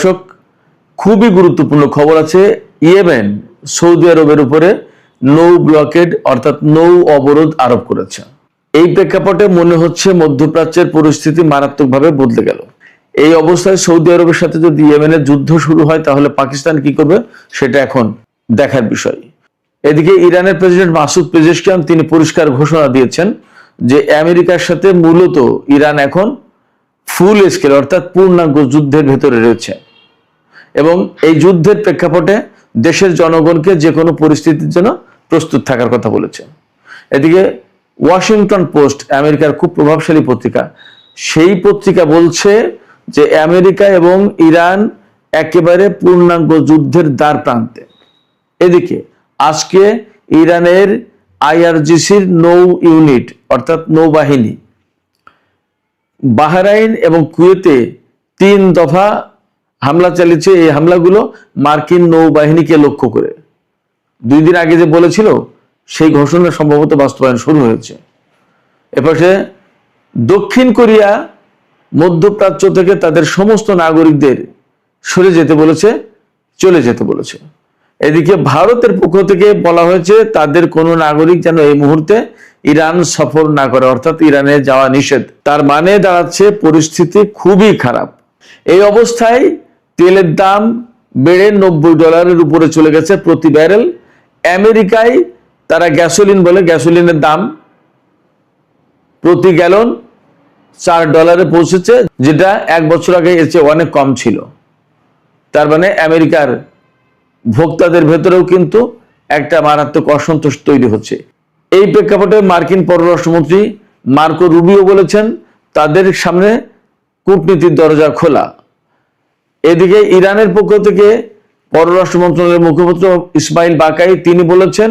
দর্শক, খুবই গুরুত্বপূর্ণ খবর আছে। ইয়েমেন সৌদি আরবের উপরে নৌ ব্লকেড অর্থাৎ নৌ অবরোধ আরোপ করেছে। এই প্রেক্ষাপটে মনে হচ্ছে মধ্যপ্রাচ্যের পরিস্থিতি মারাত্মকভাবে বদলে গেল। এই অবস্থায় সৌদি আরবের সাথে যদি ইয়েমেনের যুদ্ধ শুরু হয় তাহলে পাকিস্তান কি করবে সেটা এখন দেখার বিষয়। এদিকে ইরানের প্রেসিডেন্ট মাসুদ পেজেশকিয়ান তিনি পরিষ্কার ঘোষণা দিয়েছেন যে আমেরিকার সাথে মূলত ইরান এখন ফুল স্কেল অর্থাৎ পূর্ণাঙ্গ যুদ্ধের ভেতরে রয়েছে এবং এই যুদ্ধের প্রেক্ষাপটে দেশের জনগণকে যে কোনো পরিস্থিতির জন্য প্রস্তুত থাকার কথা বলেছে। এদিকে ওয়াশিংটন পোস্ট, আমেরিকার খুব প্রভাবশালী পত্রিকা, সেই পত্রিকা বলছে যে আমেরিকা এবং ইরান একেবারে পূর্ণাঙ্গ যুদ্ধের দ্বার প্রান্তে। এদিকে আজকে ইরানের আইআরজিসির নৌ ইউনিট অর্থাৎ নৌবাহিনী বাহরাইন এবং কুয়েতে 3 দফা হামলা চালিয়েছে। এই হামলাগুলো মার্কিন নৌবাহিনীকে লক্ষ্য করে 2 দিন আগে যে বলেছিল সেই ঘোষণা সম্ভবত বাস্তবায়ন শুরু হয়েছে। এপাশে দক্ষিণ কোরিয়া মধ্যপ্রাচ্য থেকে তাদের সমস্ত নাগরিকদের সরে যেতে বলেছে, চলে যেতে বলেছে। এদিকে ভারতের পক্ষ থেকে বলা হয়েছে তাদের কোনো নাগরিক যেন এই মুহূর্তে ইরান সফর না করে, অর্থাৎ ইরানে যাওয়া নিষেধ। তার মানে দাঁড়াচ্ছে পরিস্থিতি খুবই খারাপ। এই অবস্থায় তেলের দাম বেড়ে $90 উপরে চলে গেছে প্রতি ব্যারেল। আমেরিকায় তারা গ্যাসোলিন বলে, গ্যাসোলিনের দাম প্রতি গ্যালন $4 পৌঁছেছে, যেটা 1 বছর আগে এর চেয়ে অনেক কম ছিল। তার মানে আমেরিকার ভোক্তাদের ভেতরেও কিন্তু একটা মারাত্মক অসন্তোষ তৈরি হচ্ছে। এই প্রেক্ষাপটে মার্কিন পররাষ্ট্রমন্ত্রী মার্কো রুবিও বলেছেন তাদের সামনে কূটনীতির দরজা খোলা। এদিকে ইরানের পক্ষ থেকে পররাষ্ট্র মন্ত্রণালয়ের মুখপাত্র ইসমাইল বাকাই তিনি বলেছেন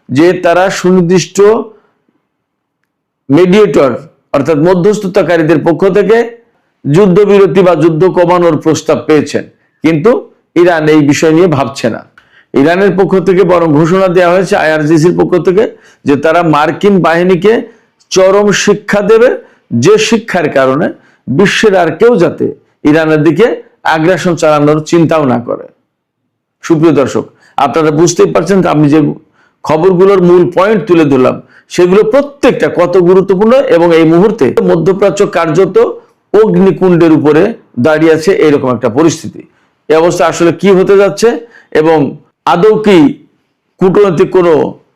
যে তারা সুনির্দিষ্ট মিডিয়েটর অর্থাৎ মধ্যস্থতাকারীদের পক্ষ থেকে যুদ্ধবিরতি বা যুদ্ধ কমানোর প্রস্তাব পেয়েছেন, কিন্তু ইরান এই বিষয় নিয়ে ভাবছে না। ইরানের পক্ষ থেকে বরং ঘোষণা দেওয়া হয়েছে আইআরজিসির পক্ষ থেকে যে তারা মার্কিন বাহিনীকে চরম শিক্ষা দেবে, যে শিক্ষার কারণে বিশ্বের আর কেউ যাতে ইরানের দিকে আগ্রাসন চালানোর চিন্তাও না করে। সুপ্রিয় দর্শক, আপনারা বুঝতেই পারছেন আমি যে খবরগুলোর মূল পয়েন্ট তুলে ধরলাম সেগুলো প্রত্যেকটা কত গুরুত্বপূর্ণ এবং এই মুহূর্তে মধ্যপ্রাচ্য কার্যত অগ্নিকুণ্ডের উপরে দাঁড়িয়ে আছে এরকম একটা পরিস্থিতি। এই অবস্থা আসলে কি হতে যাচ্ছে এবং আদৌ কি কূটনৈতিক কোনো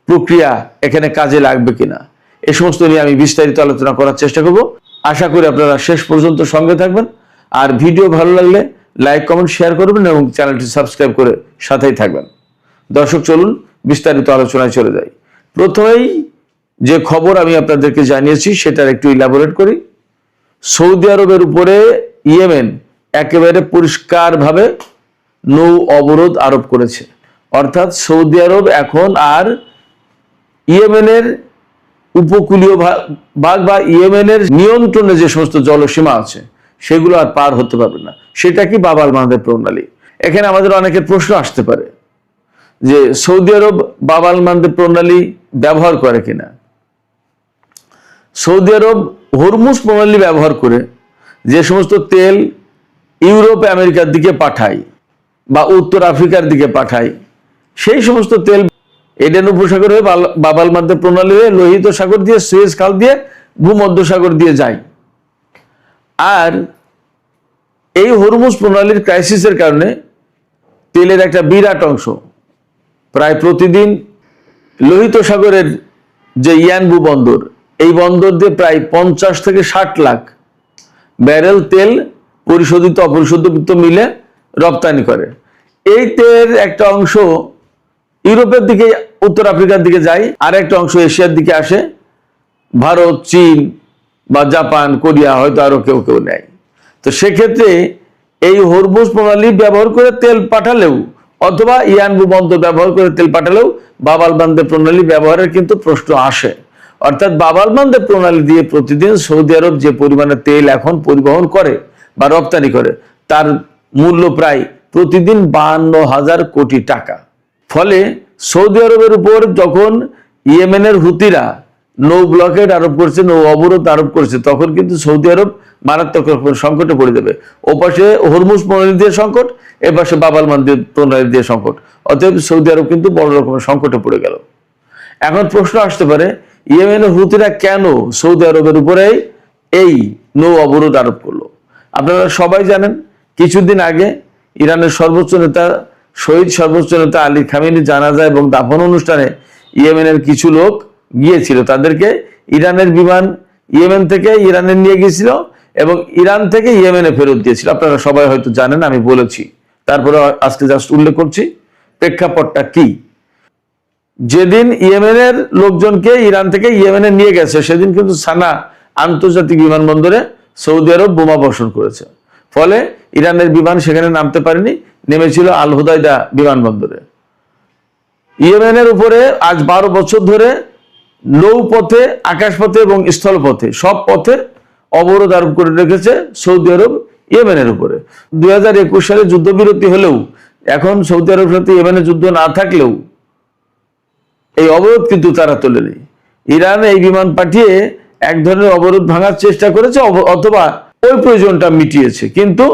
প্রক্রিয়া এখানে কাজে লাগবে কিনা, এই সমস্ত নিয়ে আমি বিস্তারিত আলোচনা করার চেষ্টা করব। আশা করি আপনারা শেষ পর্যন্ত সঙ্গে থাকবেন। আর ভিডিও ভালো লাগলে লাইক, কমেন্ট, শেয়ার করবেন এবং চ্যানেলটি সাবস্ক্রাইব করে সাথেই থাকবেন। দর্শক, চলুন বিস্তারিত আলোচনায় চলে যাই। প্রথমেই যে খবর আমি আপনাদেরকে জানিয়েছি সেটার একটু ইলাবোরেট করি। সৌদি আরবের উপরে ইয়েমেন একেবারে পরিষ্কারভাবে নৌ অবরোধ আরোপ করেছে, অর্থাৎ সৌদি আরব এখন আর ইয়েমেনের উপকূলীয় ভাগ বা ইয়েমেনের নিয়ন্ত্রণে যে সমস্ত জলসীমা আছে সেগুলো আর পার হতে পারবে না। সেটা কি? বাব আল মানদেব প্রণালী। এখানে আমাদের অনেকের প্রশ্ন আসতে পারে যে সৌদি আরব বাব আল মানদেব প্রণালী ব্যবহার করে কিনা। সৌদি আরব হরমুজ প্রণালী ব্যবহার করে যে সমস্ত তেল ইউরোপ আমেরিকার দিকে পাঠায় বা উত্তর আফ্রিকার দিকে পাঠায়, সেই সমস্ত তেল এডেন উপসাগর হয়ে বাব আল মানদেব প্রণালী হয়ে লোহিত সাগর দিয়ে, সুয়েজ খাল দিয়ে, ভূমধ্যসাগর দিয়ে যায়। আর এই হরমুজ প্রণালীর ক্রাইসিসের কারণে তেলের একটা বিরাট অংশ প্রায় প্রতিদিন লোহিত সাগরের যে ইয়ানবু বন্দর, এই বন্দর দিয়ে প্রায় 50 থেকে 60 লাখ ব্যারেল তেল পরিশোধিত অপরিশোধিত মিলে রপ্তানি করে। এই তেলের একটা অংশ ইউরোপের দিকে, উত্তর আফ্রিকার দিকে যায়, আর একটা অংশ এশিয়ার দিকে আসে। ভারত, চীন বা জাপান, কোরিয়া, হয়তো আরো কেউ কেউ নেয়। তো সেক্ষেত্রে এই হরমুজ প্রণালী ব্যবহার করে তেল পাঠালেও অথবা ইয়ানবু বন্দর ব্যবহার করে তেল পাঠালেও বাব আল মানদেব প্রণালী ব্যবহারের কিন্তু প্রশ্ন আসে। অর্থাৎ বাব আল মানদেব প্রণালী দিয়ে প্রতিদিন সৌদি আরব যে পরিমাণে তেল এখন পরিবহন করে বা রপ্তানি করে তার মূল্য প্রায় প্রতিদিন 52,000 কোটি টাকা। ফলে সৌদি আরবের উপর যখন ইয়েমেনের হুতিরা নৌ ব্লকেড আরোপ করছে, নৌ অবরোধ আরোপ করছে, তখন কিন্তু সৌদি আরব মারাত্মক রকমের সংকটে পড়ে যাবে। ও পাশে হরমুজ প্রণালী দিয়ে সংকট, এ পাশে বাব আল মানদেব প্রণালী দিয়ে সংকট, অতএব সৌদি আরব কিন্তু বড় রকমের সংকটে পড়ে গেল। এখন প্রশ্ন আসতে পারে, ইয়েমেনের হুতিরা কেন সৌদি আরবের উপরে এই নৌ অবরোধ আরোপ করলো? আপনারা সবাই জানেন, কিছুদিন আগে ইরানের সর্বোচ্চ নেতা শহীদ সর্বোচ্চ নেতা আলী খামেনি জানাজা এবং দাফন অনুষ্ঠানে ইয়েমেনের কিছু লোক গিয়েছিল। তাদেরকে ইরানের বিমান ইয়েমেন থেকে ইরানে নিয়ে গিয়েছিল এবং ইরান থেকে ইয়েমেনে ফেরত দিয়েছিল। আপনারা সবাই হয়তো জানেন, আমি বলেছি, তারপরে আজকে জাস্ট উল্লেখ করছি প্রেক্ষাপটটা কি। যেদিন ইয়েমেনের লোকজনকে ইরান থেকে ইয়েমেনে নিয়ে গেছে, সেদিন কিন্তু সানা আন্তর্জাতিক বিমানবন্দরে সৌদি আরব বোমা বর্ষণ করেছে। ফলে ইরানের বিমান সেখানে নামতে পারেনি, নেমেছিল আল হুদাইদা বিমানবন্দরে। ইয়েমেনের উপরে আজ 12 বছর ধরে নৌপথে, আকাশপথে এবং স্থলপথে সব পথে অবরোধ আরোপ করে রেখেছে সৌদি আরব ইয়েমেনের উপরে। 2021 সালে যুদ্ধবিরতি হলেও, এখন সৌদি আরবের সাথে ইয়েমেনের যুদ্ধ না থাকলেও এই অবরোধ কিন্তু তারা তোলেনি। ইরান এই বিমান পাঠিয়ে এক ধরনের অবরোধ ভাঙার চেষ্টা করেছে অথবা ওই প্রয়োজনটা মিটিয়েছে, কিন্তু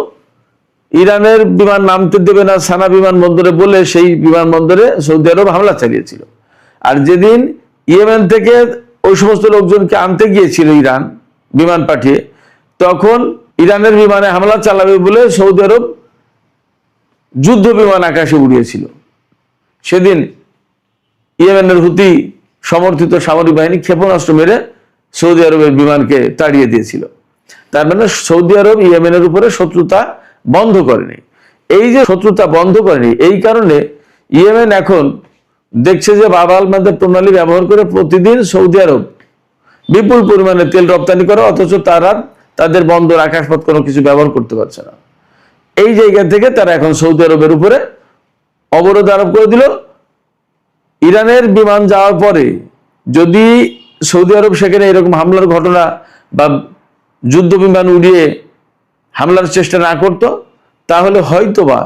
ইরানের বিমান নামতে দেবে না সানা বিমানবন্দরে বলে সেই বিমানবন্দরে সৌদি আরব হামলা চালিয়েছিল। আর যেদিন ইয়েমেন থেকে ওই সমস্ত লোকজনকে আনতে গিয়েছিল ইরান বিমান পাঠিয়ে, তখন ইরানের বিমানে হামলা চালাবে বলে সৌদি আরব যুদ্ধ বিমান আকাশে উড়িয়েছিল। সেদিন ইয়েমেনের হুতি সমর্থিত সামরিক বাহিনী ক্ষেপণাস্ত্র মেরে সৌদি আরবের বিমানকে তাড়িয়ে দিয়েছিল। তার মানে সৌদি আরব ইয়েমেনের উপরে শত্রুতা বন্ধ করেনি। এই যে শত্রুতা বন্ধ করেনি, এই কারণে ইয়েমেন এখন দেখছে যে বাব আল মানদেব প্রণালী ব্যবহার করে প্রতিদিন সৌদি আরব বিপুল পরিমাণে তেল রপ্তানি করে, অথচ তারা তাদের বন্দর, আকাশপথ কোনো কিছু ব্যবহার করতে পারছে না। এই জায়গা থেকে তারা এখন সৌদি আরবের উপরে অবরোধ আরোপ করে দিল। ইরানের বিমান যাওয়ার পরে যদি সৌদি আরব সেখানে এরকম হামলার ঘটনা বা যুদ্ধ বিমান উড়িয়ে হামলার চেষ্টা না করত, তাহলে হয়তোবা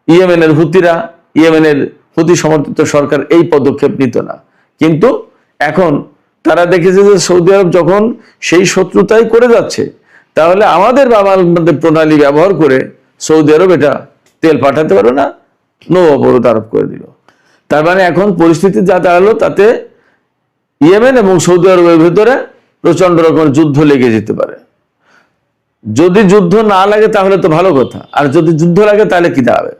ইয়েমেনের হুতিরা, ইয়েমেনের হুতি সমর্থিত সরকার এই পদক্ষেপ নিত না। কিন্তু এখন তারা দেখেছে যে সৌদি আরব যখন সেই শত্রুতাই করে যাচ্ছে, তাহলে আমাদের প্রণালী ব্যবহার করে সৌদি আরব এটা তেল পাঠাতে পারবে না, নৌ অবরোধ আরোপ করে দিল। তার মানে এখন পরিস্থিতি যা দাঁড়ালো, তাতে ইয়েমেন এবং সৌদি আরবের ভেতরে প্রচন্ড রকমের যুদ্ধ লেগে যেতে পারে। যদি যুদ্ধ না লাগে তাহলে তো ভালো কথা, আর যদি যুদ্ধ লাগে তাহলে কি দাঁড়াবে?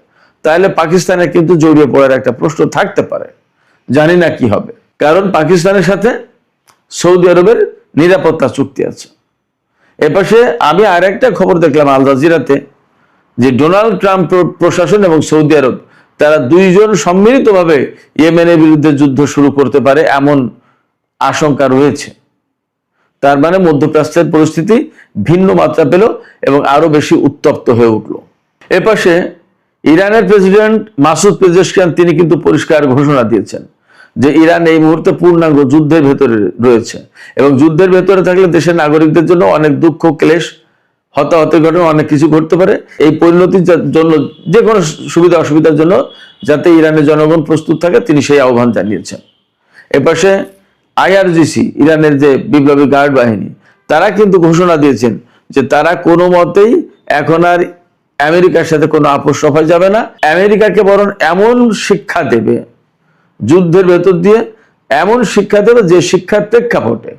তাহলে পাকিস্তানের কিন্তু জড়িয়ে পড়ার একটা প্রশ্ন থাকতে পারে। জানি না কি হবে, কারণ পাকিস্তানের সাথে সৌদি আরবের নিরাপত্তা চুক্তি আছে। এপাশে আমি আর একটা খবর দেখলাম আল জাজিরাতে, যে ডোনাল্ড ট্রাম্প প্রশাসন এবং সৌদি আরব তারা দুইজন সম্মিলিতভাবে ইয়েমেনের বিরুদ্ধে যুদ্ধ শুরু করতে পারে এমন আশঙ্কা রয়েছে। তার মানে মধ্যপ্রাচ্যের পরিস্থিতি ভিন্ন মাত্রা পেল এবং আরো বেশি উত্তপ্ত হয়ে উঠল। এপাশে ইরানের প্রেসিডেন্ট মাসুদ পেজেশকিয়ান তিনি কিন্তু পরিষ্কার ঘোষণা দিয়েছেন যে ইরান এই মুহূর্তে পূর্ণাঙ্গ যুদ্ধের ভেতরে রয়েছে এবং যুদ্ধের ভেতরে থাকলে দেশের নাগরিকদের জন্য অনেক দুঃখ, ক্লেশ, হতাহতের ঘটনা অনেক কিছু ঘটতে পারে। এই পরিণতির জন্য, যে কোনো সুবিধা অসুবিধার জন্য যাতে ইরানের জনগণ প্রস্তুত থাকে, তিনি সেই আহ্বান জানিয়েছেন। এপাশে IRGC, ইরানের যে বিপ্লবী গার্ড বাহিনী, তারা কিন্তু ঘোষণা দিয়েছেন যে তারা কোনো মতেই এখন আর আমেরিকার সাথে কোনো আপোষ রফায় যাবে না। আমেরিকাকে বরং এমন শিক্ষা দেবে, যুদ্ধের ভেতর দিয়ে এমন শিক্ষা দেবে যে শিক্ষার প্রেক্ষাপটে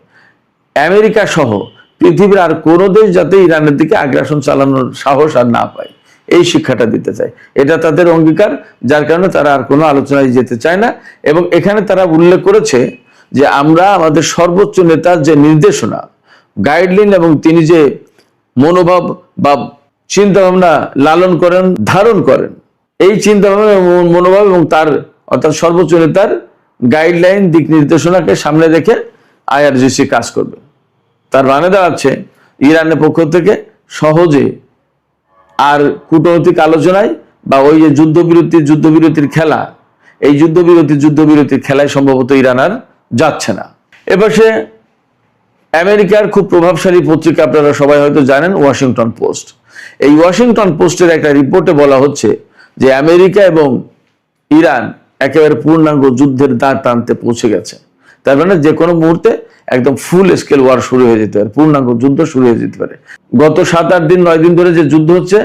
আমেরিকা সহ পৃথিবীর আর কোনো দেশ যাতে ইরানের দিকে আগ্রাসন চালানোর সাহস আর না পায়, এই শিক্ষাটা দিতে চায়। এটা তাদের অঙ্গীকার, যার কারণে তারা আর কোনো আলোচনায় যেতে চায় না। এবং এখানে তারা উল্লেখ করেছে যে আমরা আমাদের সর্বোচ্চ নেতার যে নির্দেশনা, গাইডলাইন এবং তিনি যে মনোভাব বা চিন্তা ভাবনা লালন করেন, ধারণ করেন, এই চিন্তা ভাবনা এবং মনোভাব এবং তার অর্থাৎ সর্বোচ্চ নেতার গাইডলাইন, দিক নির্দেশনাকে সামনে রেখে IRGC কাজ করবে। তার মানে দাঁড়াচ্ছে ইরানের পক্ষ থেকে সহজে আর কূটনৈতিক আলোচনায় বা ওই যে যুদ্ধবিরতির খেলা, এই যুদ্ধবিরতির খেলায় সম্ভবত ইরান আর যাচ্ছে না। এপাশে আমেরিকার খুব প্রভাবশালী পত্রিকা, আপনারা সবাই হয়তো জানেন, ওয়াশিংটন পোস্ট। এই ওয়াশিংটন পোস্টের একটা রিপোর্টে বলা হচ্ছে যে আমেরিকা এবং ইরান একেবারে পূর্ণাঙ্গ যুদ্ধের দ্বার প্রান্তে পৌঁছে গেছে। তার মানে যে কোনো মুহূর্তে একদম ফুল স্কেল ওয়ার শুরু হয়ে যেতে পারে, পূর্ণাঙ্গ যুদ্ধ শুরু হয়ে যেতে পারে। গত 7-8 দিন 9 দিন ধরে যে যুদ্ধ হচ্ছে,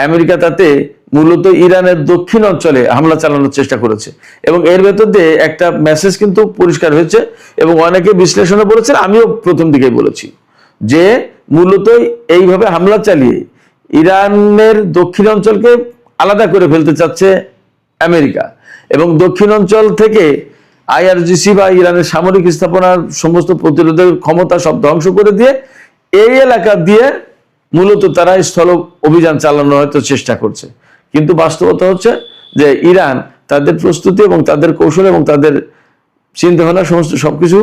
আমেরিকা তাতে মূলত ইরানের দক্ষিণ অঞ্চলে হামলা চালানোর চেষ্টা করেছে, এবং এর ভেতর দিয়ে একটা মেসেজ কিন্তু পরিষ্কার হয়েছে, এবং অনেকে বিশ্লেষণে বলেছেন, আমিও প্রথম দিকেই বলেছি, যে মূলত এইভাবে হামলা চালিয়ে ইরানের দক্ষিণ অঞ্চলকে আলাদা করে ফেলতে চাচ্ছে আমেরিকা, এবং দক্ষিণ অঞ্চল থেকে আইআরজিসি বা ইরানের সামরিক স্থাপনার সমস্ত প্রতিরোধের ক্ষমতা সব ধ্বংস করে দিয়ে এই এলাকা দিয়ে মূলত তারা স্থল অভিযান চালানোর হয়তো চেষ্টা করছে। কিন্তু বাস্তবতা হচ্ছে যে ইরান তাদের প্রস্তুতি এবং তাদের কৌশল এবং তাদের চিন্তাভাবনা সমস্ত সবকিছু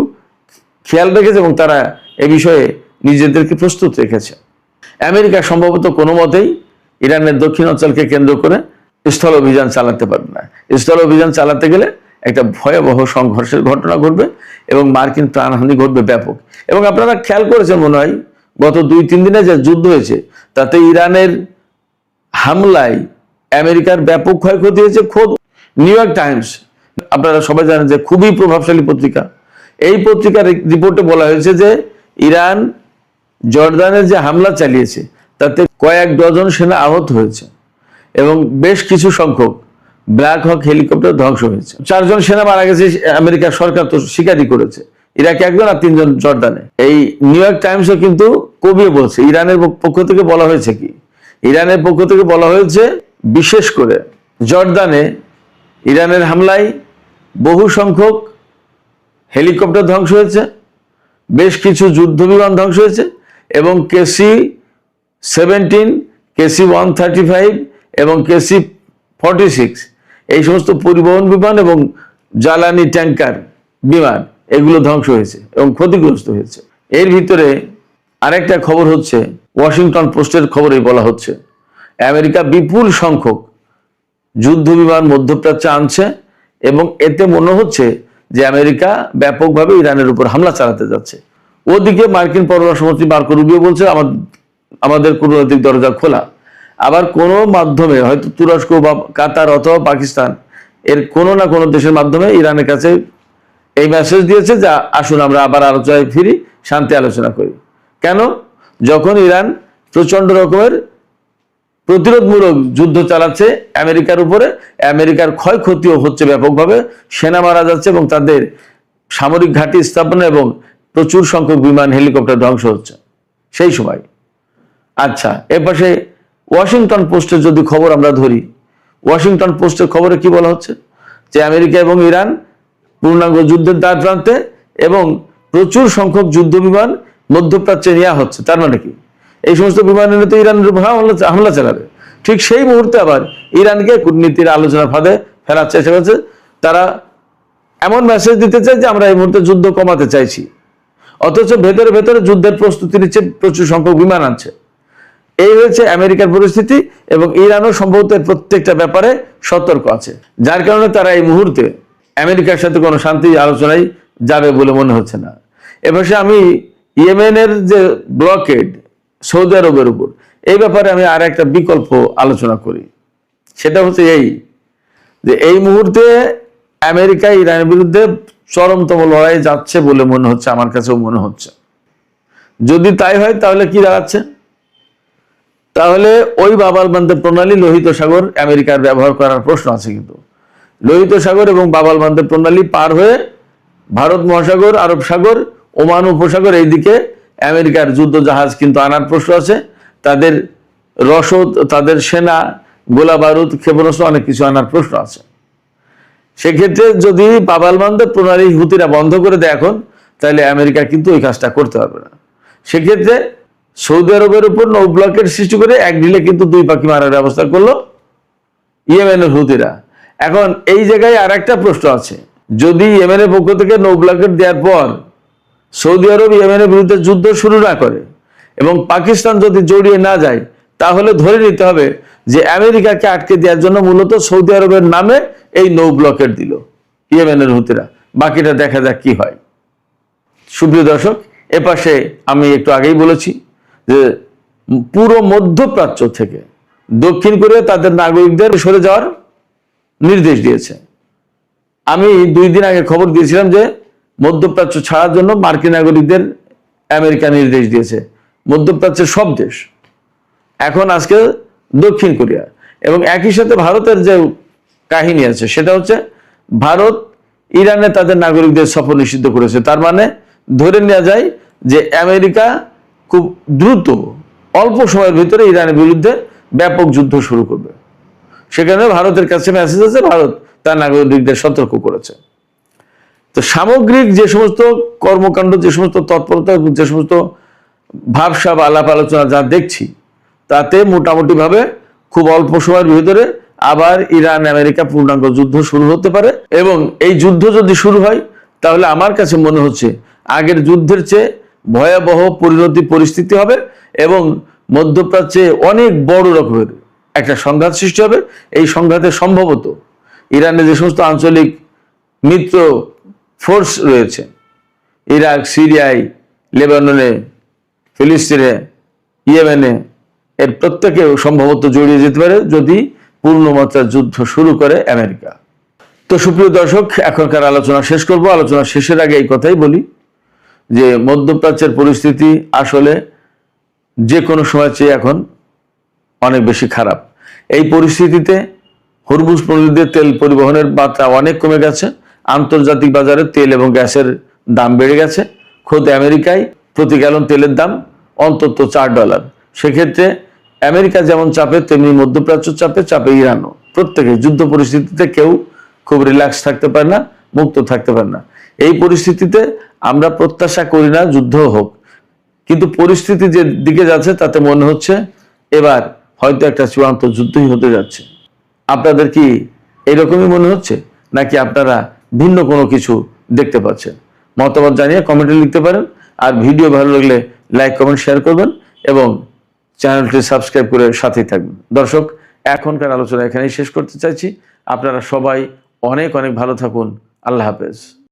খেয়াল রেখেছে, এবং তারা এ বিষয়ে নিজেদেরকে প্রস্তুত রেখেছে। আমেরিকা সম্ভবত কোনো মতেই ইরানের দক্ষিণ অঞ্চলকে কেন্দ্র করে স্থল অভিযান চালাতে পারবে না। স্থল অভিযান চালাতে গেলে একটা ভয়াবহ সংঘর্ষের ঘটনা ঘটবে এবং মার্কিন প্রাণহানি ঘটবে ব্যাপক। এবং আপনারা খেয়াল করেছেন মনে হয়, গত 2-3 দিনে যে যুদ্ধ হয়েছে তাতে ইরানের হামলায় আমেরিকার ব্যাপক ক্ষয়ক্ষতি হয়েছে। খোদ নিউ ইয়র্ক টাইমস, আপনারা সবাই জানেন যে খুবই প্রভাবশালী পত্রিকা, এই পত্রিকার রিপোর্টে বলা হয়েছে যে ইরান জর্দানের যে হামলা চালিয়েছে তাতে কয়েক ডজন সেনা আহত হয়েছে এবং বেশ কিছু সংখ্যক ব্ল্যাক হক হেলিকপ্টার ধ্বংস হয়েছে। 4 জন সেনা মারা গেছে, আমেরিকার সরকার তো স্বীকারই করেছে। ইরাকে 1 জন আর 3 জন জর্দানে। এই নিউ ইয়র্ক টাইমসও কিন্তু কবিয়ে বলছে। ইরানের পক্ষ থেকে বলা হয়েছে কি, ইরানের পক্ষ থেকে বলা হয়েছে বিশেষ করে জর্দানে ইরানের হামলায় বহু সংখ্যক হেলিকপ্টার ধ্বংস হয়েছে, বেশ কিছু যুদ্ধ বিমান ধ্বংস হয়েছে, এবং KC-17, KC-135 এবং KC-46 এই সমস্ত পরিবহন বিমান এবং জ্বালানি ট্যাঙ্কার বিমান এগুলো ধ্বংস হয়েছে এবং ক্ষতিগ্রস্ত হয়েছে। এর ভিতরে আরেকটা খবর হচ্ছে, ওয়াশিংটন পোস্টের খবরে বলা হচ্ছে আমেরিকা বিপুল সংখ্যক যুদ্ধ বিমান মধ্যপ্রাচ্যে আনছে, এবং এতে মনে হচ্ছে যে আমেরিকা ব্যাপকভাবে ইরানের উপর হামলা চালাতে যাচ্ছে। ওদিকে মার্কিন পররাষ্ট্রমন্ত্রী মার্কো রুবিও বলছে আমাদের কূটনৈতিক দরজা খোলা। আবার কোনো মাধ্যমে হয়তো তুরস্ক বা কাতার অথবা পাকিস্তান এর কোনো না কোনো দেশের মাধ্যমে ইরানের কাছে এই মেসেজ দিয়েছে যে আসুন আমরা আবার আলোচনায় ফিরি, শান্তি আলোচনা করি। কেন? যখন ইরান প্রচন্ড রকমের প্রতিরোধমূলক যুদ্ধ চালাচ্ছে আমেরিকার উপরে, আমেরিকার ক্ষয়ক্ষতিও হচ্ছে ব্যাপকভাবে, সেনা মারা যাচ্ছে এবং তাদের সামরিক ঘাঁটি স্থাপনা এবং প্রচুর সংখ্যক বিমান হেলিকপ্টার ধ্বংস হচ্ছে সেই সময়। আচ্ছা, এর পাশে ওয়াশিংটন পোস্টের যদি খবর আমরা ধরি, ওয়াশিংটন পোস্টের খবরে কি বলা হচ্ছে যে আমেরিকা এবং ইরান পূর্ণাঙ্গ যুদ্ধের দ্বার প্রান্তে এবং প্রচুর সংখ্যক যুদ্ধ বিমান মধ্যপ্রাচ্যে নেওয়া হচ্ছে। তার মানে কি, এই সমস্ত বিমান এনে তো ইরানের উপর হামলা চালাবে। ঠিক সেই মুহূর্তে আবার ইরানকে কূটনীতির আলোচনার ফাঁদে ফেলার চেষ্টা করছে। তারা এমন মেসেজ দিতে চায় যে আমরা এই মুহূর্তে যুদ্ধ কমাতে চাইছি, অথচ ভেতরে ভেতরে যুদ্ধের প্রস্তুতি নিচ্ছে, প্রচুর সংখ্যক বিমান আনছে। এই হয়েছে আমেরিকার পরিস্থিতি, এবং ইরানও সম্ভবত প্রত্যেকটা ব্যাপারে সতর্ক আছে, যার কারণে তারা এই মুহূর্তে আমেরিকার সাথে কোনো শান্তি আলোচনায় যাবে বলে মনে হচ্ছে না। এবার আমি ইয়েমেনের যে ব্লকেড সৌদি আরবের উপর, এই ব্যাপারে আমি আর একটা বিকল্প আলোচনা করি। সেটা হচ্ছে এই যে এই মুহূর্তে আমেরিকা ইরানের বিরুদ্ধে চরমতম লড়াই যাচ্ছে বলে মনে হচ্ছে, আমার কাছেও মনে হচ্ছে। যদি তাই হয় তাহলে কি দাঁড়াচ্ছে, তাহলে ওই বাব আল মান্দeb প্রণালী, লোহিত সাগর আমেরিকার ব্যবহার করার প্রশ্ন আছে। কিন্তু লোহিত সাগর এবং বাব আল মান্দeb প্রণালী পার হয়ে ভারত মহাসাগর, আরব সাগর, ওমান উপসাগর এইদিকে আমেরিকার যুদ্ধ জাহাজ কিন্তু আনার প্রশ্ন আছে। তাদের রসদ, তাদের সেনা, গোলা বারুদ, ক্ষেপণাস্ত্র অনেক কিছু আনার প্রশ্ন আছে। সেক্ষেত্রে যদি বাব আল মান্দeb প্রণালী হুতিরা বন্ধ করে দেয় এখন, তাহলে আমেরিকা কিন্তু ওই কাজটা করতে পারবে না। সেক্ষেত্রে সৌদি আরবের উপর নৌ ব্লকের সৃষ্টি করে এক ঢিলে কিন্তু 2 পাখি মারার ব্যবস্থা করলো ইয়েমেনের হুতিরা। এখন এই জায়গায় আর একটা প্রশ্ন আছে, যদি ইয়েমেনের পক্ষ থেকে নৌ ব্লকেট দেওয়ার পর সৌদি আরব ইয়েমেনের বিরুদ্ধে যুদ্ধ শুরু না করে এবং পাকিস্তান যদি জড়িয়ে না যায়, তাহলে ধরে নিতে হবে যে আমেরিকাকে আটকে দেওয়ার জন্য মূলত সৌদি আরবের নামে এই নৌ ব্লকেট দিল ইয়েমেনের হুতিরা। বাকিটা দেখা যাক কি হয়। সুপ্রিয় দর্শক, এপাশে আমি একটু আগেই বলেছি যে পুরো মধ্যপ্রাচ্য থেকে দক্ষিণ কোরিয়া তাদের নাগরিকদের সরে যাওয়ার নির্দেশ দিয়েছে। আমি 2 দিন আগে খবর দিয়েছিলাম যে মধ্যপ্রাচ্য ছাড়ার জন্য মার্কিন নাগরিকদের আমেরিকা নির্দেশ দিয়েছে। মধ্যপ্রাচ্যের সব দেশ, এখন আজকে দক্ষিণ কোরিয়া, এবং একই সাথে ভারতের যে কাহিনী আছে সেটা হচ্ছে ভারত ইরানে তাদের নাগরিকদের সফর নিষিদ্ধ করেছে। তার মানে ধরে নেওয়া যায় যে আমেরিকা খুব দ্রুত অল্প সময়ের ভিতরে ইরানের বিরুদ্ধে ব্যাপক যুদ্ধ শুরু করবে। সেখানে ভারতের কাছে মেসেজ আছে, ভারত তার নাগরিকদের সতর্ক করেছে। তো সামগ্রিক যে সমস্ত কর্মকাণ্ড, যে সমস্ত তৎপরতা, যে সমস্ত ভাবসাব আলাপ আলোচনা যা দেখছি, তাতে মোটামুটিভাবে খুব অল্প সময়ের ভিতরে আবার ইরান আমেরিকা পূর্ণাঙ্গ যুদ্ধ শুরু হতে পারে। এবং এই যুদ্ধ যদি শুরু হয় তাহলে আমার কাছে মনে হচ্ছে আগের যুদ্ধের চেয়ে ভয়াবহ পরিস্থিতি হবে এবং মধ্যপ্রাচ্যে অনেক বড় রকমের একটা সংঘাত সৃষ্টি হবে। এই সংঘাতে সম্ভবত ইরানের যে সমস্ত আঞ্চলিক মিত্র ফোর্স রয়েছে, ইরাক, সিরিয়ায়, লেবাননে, ফিলিস্তিনে, ইয়েমেনে, এর প্রত্যেকেও সম্ভবত জড়িয়ে যেতে পারে যদি পূর্ণমাত্রার যুদ্ধ শুরু করে আমেরিকা। তো সুপ্রিয় দর্শক, এখনকার আলোচনা শেষ করব। আলোচনা শেষের আগে এই কথাই বলি যে মধ্যপ্রাচ্যের পরিস্থিতি আসলে যে কোনো সময় চেয়ে এখন অনেক বেশি খারাপ। এই পরিস্থিতিতে হরমুজ প্রণালীতে তেল পরিবহনের মাত্রা অনেক কমে গেছে। আন্তর্জাতিক বাজারে তেল এবং গ্যাসের দাম বেড়ে গেছে। খোদ আমেরিকায় প্রতি গ্যালন তেলের দাম অন্তত $4। সেক্ষেত্রে আমেরিকা যেমন চাপে, তেমনি মধ্যপ্রাচ্য চাপে ইরানও। প্রত্যেকে যুদ্ধ পরিস্থিতিতে কেউ খুব রিল্যাক্স থাকতে পারে না, মুক্ত থাকতে পারে না। এই পরিস্থিতিতে আমরা প্রত্যাশা করি না যুদ্ধ হোক, কিন্তু পরিস্থিতি যে দিকে যাচ্ছে তাতে মনে হচ্ছে এবার হয়তো একটা চূড়ান্ত যুদ্ধই হতে যাচ্ছে। আপনাদের কি এরকমই মনে হচ্ছে, নাকি আপনারা ভিন্ন কোনো কিছু দেখতে পাচ্ছেন? মতামত জানিয়ে কমেন্টে লিখতে পারেন। আর ভিডিও ভালো লাগলে লাইক, কমেন্ট, শেয়ার করবেন এবং চ্যানেলটি সাবস্ক্রাইব করে সাথেই থাকবেন। দর্শক, এখনকার আলোচনা এখানেই শেষ করতে চাইছি। আপনারা সবাই অনেক অনেক ভালো থাকুন। আল্লাহ হাফেজ।